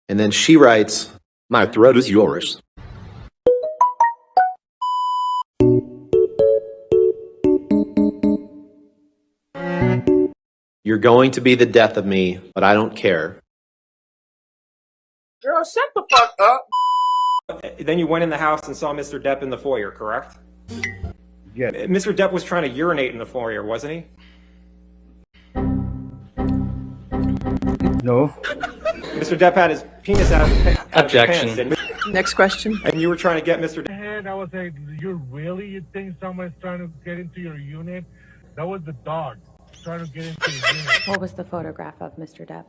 And then she writes, "My throat is yours." You're going to be the death of me, but I don't care. Girl, shut the fuck up. Then you went in the house and saw Mr. Depp in the foyer, correct? Yeah. Mr. Depp was trying to urinate in the foyer, wasn't he? No. Mr. Depp had his penis out of his Objection. pants, Next question. and you were trying to get Mr. Depp. And I was like, you think someone's trying to get into your unit? That was the dog trying to get into your unit. What was the photograph of Mr. Depp?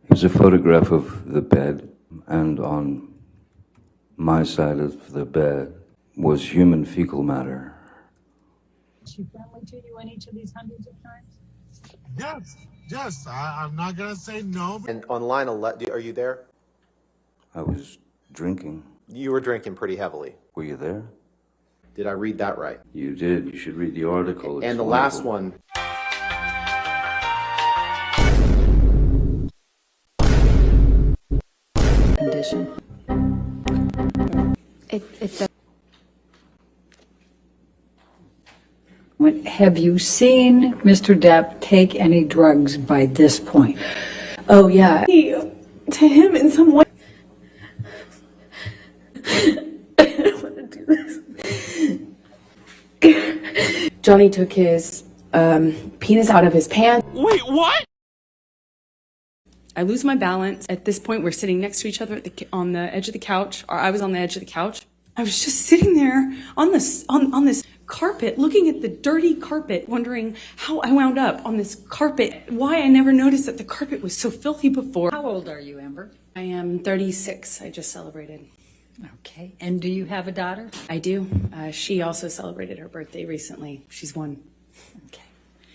It was a photograph of the bed, and on my side of the bed was human fecal matter. Is she friendly to you in each of these hundreds of times? Yes. I'm not gonna say no. And on line 11, are you there? I was drinking. You were drinking pretty heavily. Were you there? Did I read that right? You did. You should read the article. It's And the wonderful. last one. Condition. Have you seen Mr. Depp take any drugs by this point? Oh, yeah. To him in some way. I don't want to do this. Johnny took his penis out of his pants. Wait, what? I lose my balance. At this point, we're sitting next to each other on the edge of the couch, or I was on the edge of the couch. I was just sitting there on this carpet, looking at the dirty carpet, wondering how I wound up on this carpet, why I never noticed that the carpet was so filthy before. How old are you, Amber? I am 36. I just celebrated. Okay. And do you have a daughter? I do. She also celebrated her birthday recently. She's 1. Okay.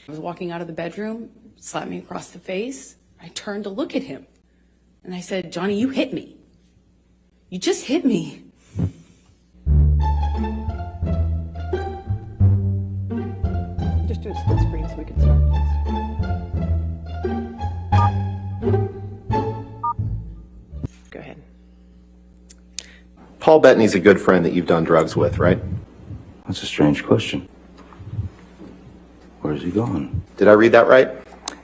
I was walking out of the bedroom, slapped me across the face. I turned to look at him, and I said, "Johnny, you hit me. You just hit me." Just do a split screen so we can start this. Go ahead. Paul Bettany's a good friend that you've done drugs with, right? That's a strange question. Where's he gone? Did I read that right?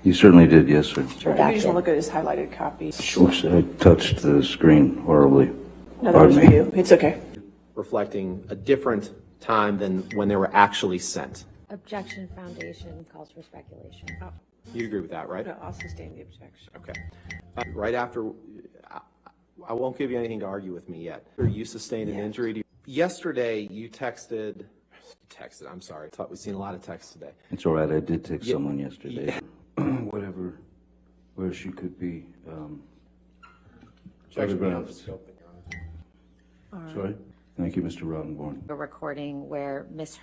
You certainly did, yes, sir. You just want to look at his highlighted copy. Oops, I touched the screen horribly. No, that was Pardon me. you. It's okay. Reflecting a different time than when they were actually sent. Objection foundation calls for speculation. You agree with that, right? I'll sustain the objection. Okay. Right after, I won't give you anything to argue with me yet. You sustained an injury to you. Yesterday, you texted, I'm sorry. I thought we'd seen a lot of texts today. It's all right. I did take someone yesterday. Whatever, where she could be. Photographs. Sorry? Thank you, Mr. Rottenborn. A recording where Miss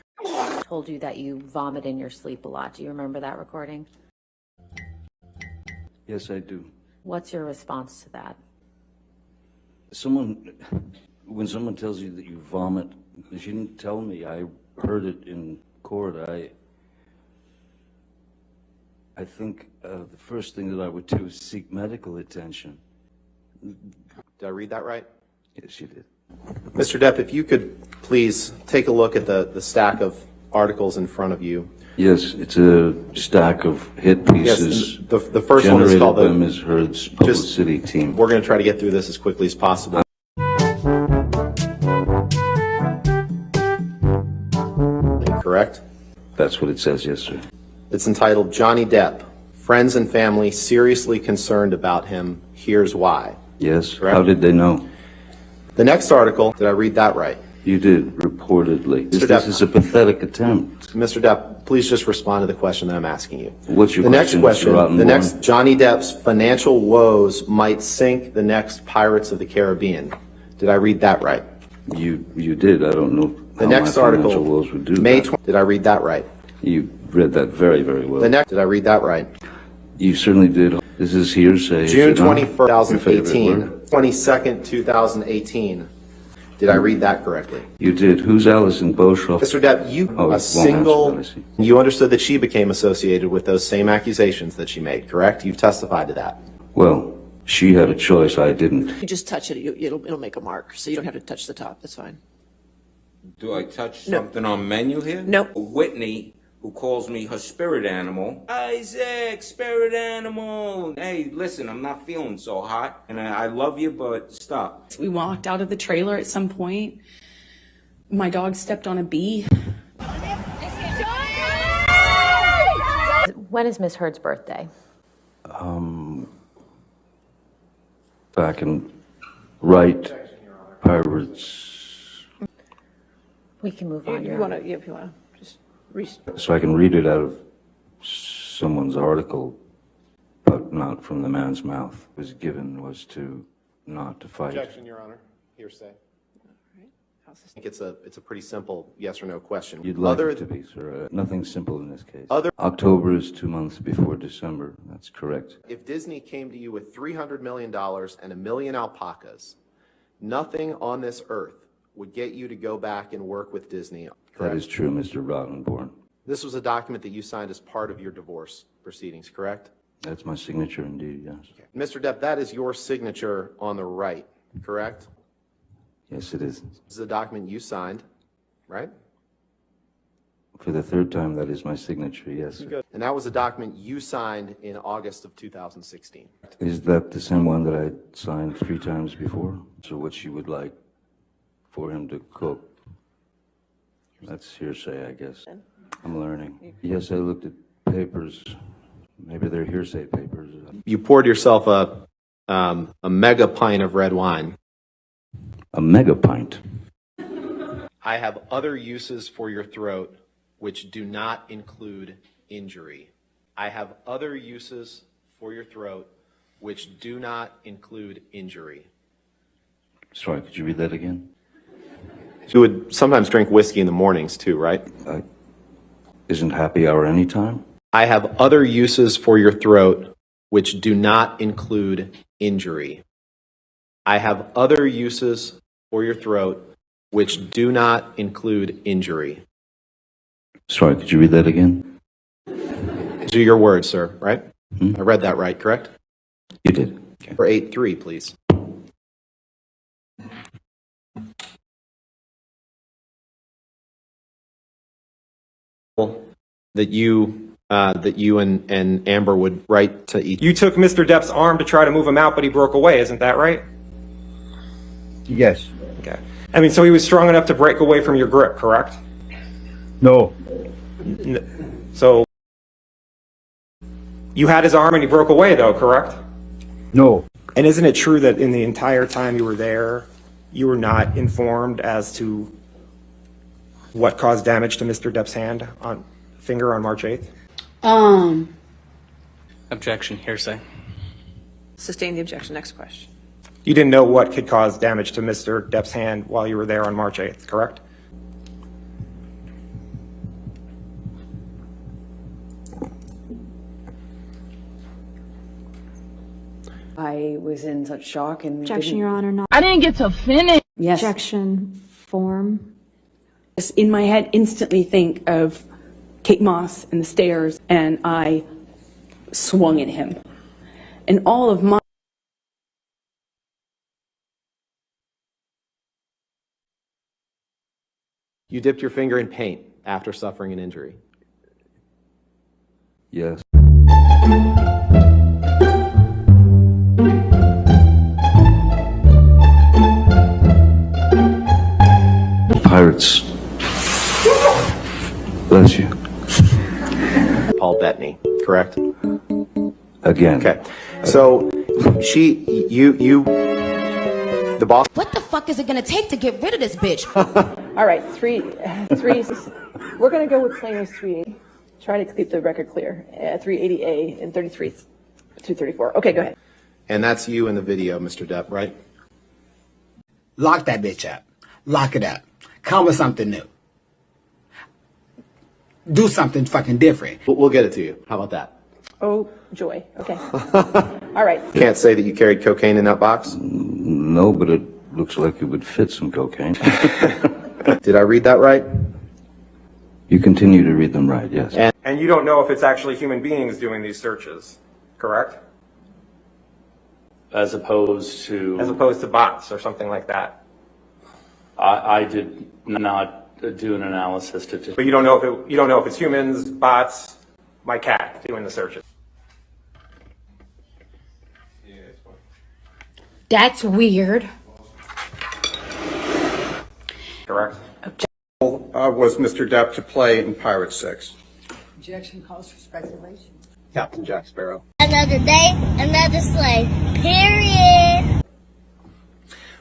told you that you vomit in your sleep a lot. Do you remember that recording? Yes, I do. What's your response to that? When someone tells you that you vomit, she didn't tell me. I heard it in court. I think the first thing that I would do is seek medical attention. Did I read that right? Yes, you did. Mr. Depp, if you could please take a look at the stack of articles in front of you. Yes, it's a stack of hit pieces. Yes, the first one is called by Ms. Heard's publicity team. We're going to try to get through this as quickly as possible. Correct? That's what it says, yes, sir. It's entitled Johnny Depp. Friends and family seriously concerned about him. Here's why. Yes? Correct. How did they know? The next article, did I read that right? You did, reportedly. Mr. This Depp. is a pathetic attempt. Mr. Depp, please just respond to the question that I'm asking you. What's your The next question, Mr. Rottenborn? the next Johnny Depp's financial woes might sink the next Pirates of the Caribbean. Did I read that right? You did. I don't know The how next my financial article, woes would do May that. 20, did I read that right? You read that very, very well. The next, did I read that right? You certainly did. This is hearsay. is June it not? 21st, Your favorite 2018, word? 22nd, 2018. Did I read that correctly? You did. Who's Alison Boshoff? Mr. Depp, you, Oh, it a won't single, answer that, I see. you understood that she became associated with those same accusations that she made, correct? You've testified to that. Well, She had a choice, I didn't. You just touch it, it'll make a mark, so you don't have to touch the top, that's fine. Do I touch No. something on menu here? No. Whitney, who calls me her spirit animal. Isaac, spirit animal. Hey, listen, I'm not feeling so hot, and I love you, but stop. We walked out of the trailer at some point. My dog stepped on a bee. When is Miss Heard's birthday? Back in Pirates, We can move on. If you want to, just so I can read it out of someone's article, but not from the man's mouth. Was given was to not to fight. Objection, Your Honor. Hearsay. I think it's a pretty simple yes or no question. You'd like it to be, sir. Nothing simple in this case. Other- October is 2 months before December. That's correct. If Disney came to you with $300 million and 1 million alpacas, nothing on this earth would get you to go back and work with Disney. That Correct? is true, Mr. Rottenborn. This was a document that you signed as part of your divorce proceedings, correct? That's my signature indeed, yes. Okay. Mr. Depp, that is your signature on the right, correct? Yes, it is. This is a document you signed, right? For the third time, that is my signature, yes, sir. And that was a document you signed in August of 2016. Is that the same one that I signed 3 times before? So what you would like for him to cook? That's hearsay, I guess. I'm learning. Yes, I looked at papers. Maybe they're hearsay papers. You poured yourself a mega pint of red wine. A mega pint. I have other uses for your throat which do not include injury. I have other uses for your throat which do not include injury. Sorry, could you read that again? You would sometimes drink whiskey in the mornings too, right? Isn't happy hour any time? I have other uses for your throat which do not include injury. I have other uses for your throat which do not include injury. Sorry, could you read that again? These are your words, sir, right? I read that right, correct? You did. Okay. For 8-3, please. That you and Amber would write to each. You took Mr. Depp's arm to try to move him out, but he broke away. Isn't that right? Yes. Okay. I mean, so he was strong enough to break away from your grip, correct? No. So you had his arm and he broke away, though, correct? No. And isn't it true that in the entire time you were there, you were not informed as to what caused damage to Mr. Depp's finger on March 8th? Objection, hearsay. sustain the objection. Next question. You didn't know what could cause damage to Mr. Depp's hand while you were there on March 8th, correct? I was in such shock and Objection, Your Honor. Not. I didn't get to finish. Yes. Objection form. Just in my head, instantly think of Kate Moss and the stairs, and I swung at him. And all of my You dipped your finger in paint after suffering an injury. Yes. Pirates. Bless you. Paul Bettany, correct? Again. Okay. So the boss. What the fuck is it gonna take to get rid of this bitch? All right, three. We're gonna go with plaintiff's 380. Try to keep the record clear. 380A and 234. Okay, go ahead. And that's you in the video, Mr. Depp, right? Lock that bitch up. Lock it up. Come with something new. Do something fucking different. We'll get it to you. How about that? Oh, joy. Okay. All right. Can't say that you carried cocaine in that box? No, but it looks like it would fit some cocaine. Did I read that right? You continue to read them right, yes. And you don't know if it's actually human beings doing these searches, correct? As opposed to bots or something like that. I did not do an analysis to. But you don't know if it's humans, bots, my cat doing the searches. That's weird. Correct. Was Mr. Depp to play in Pirate 6? Objection calls for speculation. Captain Jack Sparrow. Another day, another sleigh. Period.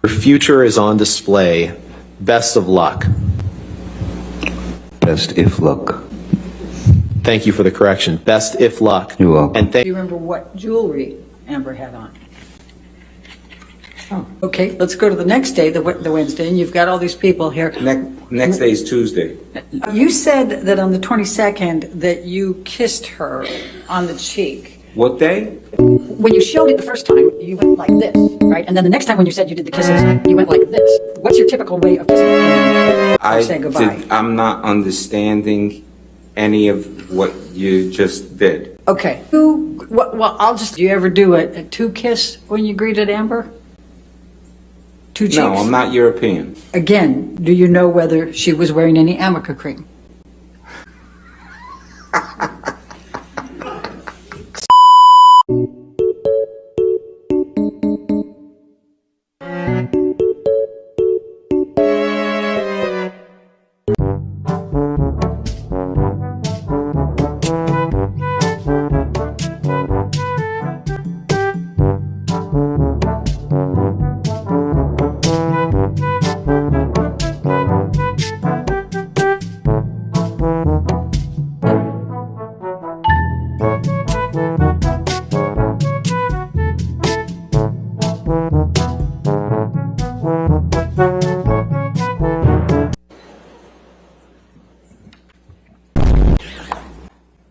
Your future is on display. Best of luck. Best if luck. Thank you for the correction. Best if luck. You're welcome. And Do you remember what jewelry Amber had on? Oh, okay, let's go to the next day, the Wednesday, and you've got all these people here. Next day is Tuesday. You said that on the 22nd that you kissed her on the cheek. What day? When you showed it the first time, you went like this, right? And then the next time when you said you did the kisses, you went like this. What's your typical way of kissing? Say goodbye. I'm not understanding any of what you just did. Okay. Well, do you ever do a two kiss when you greeted Amber? Two cheeks? No, I'm not European. Again, do you know whether she was wearing any Amica cream?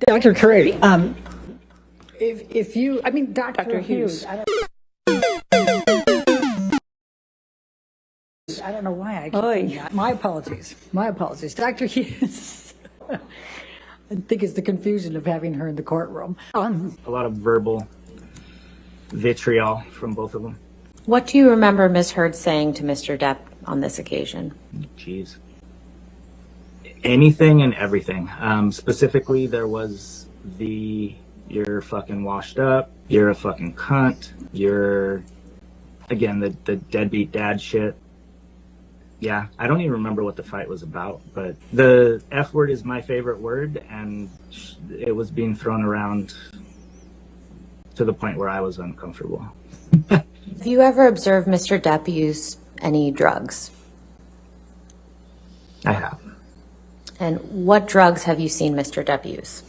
Dr. Curry, if you, I mean, Dr. Hughes. I don't know why I keep doing that. My apologies. Dr. Hughes. I think it's the confusion of having her in the courtroom. A lot of verbal vitriol from both of them. What do you remember Ms. Heard saying to Mr. Depp on this occasion? Jeez. Anything and everything. Specifically, there was you're fucking washed up, you're a fucking cunt, you're, again, the deadbeat dad shit. Yeah, I don't even remember what the fight was about, but the F word is my favorite word, and it was being thrown around to the point where I was uncomfortable. Have you ever observed Mr. Depp use any drugs? I have. And what drugs have you seen Mr. Depp use?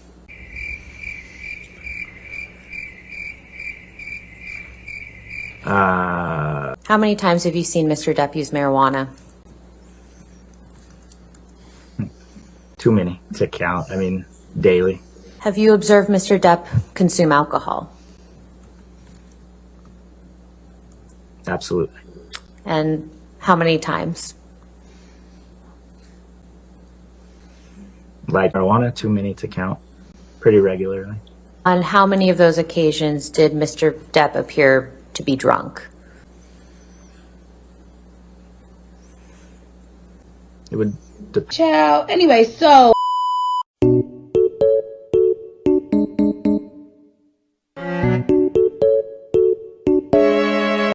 How many times have you seen Mr. Depp use marijuana? Too many to count. I mean, daily. Have you observed Mr. Depp consume alcohol? Absolutely. And how many times? Like marijuana, too many to count. Pretty regularly. On how many of those occasions did Mr. Depp appear to be drunk? It would Ciao. Anyway, so